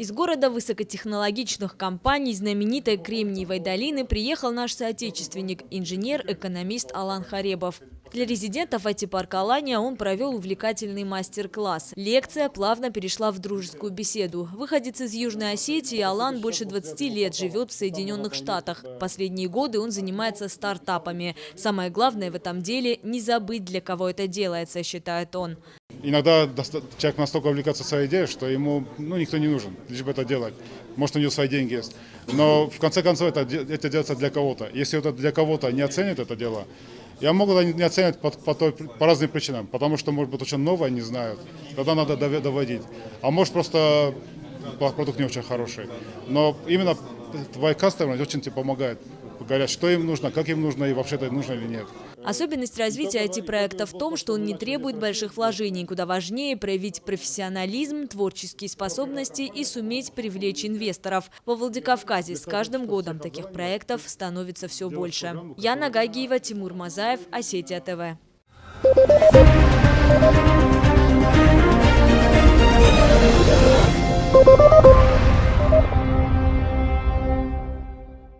Из города высокотехнологичных компаний знаменитой Кремниевой долины приехал наш соотечественник, инженер-экономист Алан Харебов. Для резидентов IT-парка Алания он провел увлекательный мастер-класс. Лекция плавно перешла в дружескую беседу. Выходец из Южной Осетии, Алан больше 20 лет живет в Соединенных Штатах. Последние годы он занимается стартапами. Самое главное в этом деле – не забыть, для кого это делается, считает он. Иногда человек настолько увлекается своей идеей, что ему никто не нужен, лишь бы это делать. Может, у него свои деньги есть. Но в конце концов это делается для кого-то. Если это для кого-то не оценит это дело, я могу не оценить по разным причинам. Потому что, может быть, очень новое, не знают. Тогда надо доводить. А может, просто продукт не очень хороший. Но именно твои кастомеры очень тебе помогают. Говорят, что им нужно, как им нужно и вообще это нужно или нет. Особенность развития IT-проекта в том, что он не требует больших вложений. Куда важнее проявить профессионализм, творческие способности и суметь привлечь инвесторов. Во Владикавказе с каждым годом таких проектов становится все больше. Яна Гагиева, Тимур Мазаев, Осетия ТВ.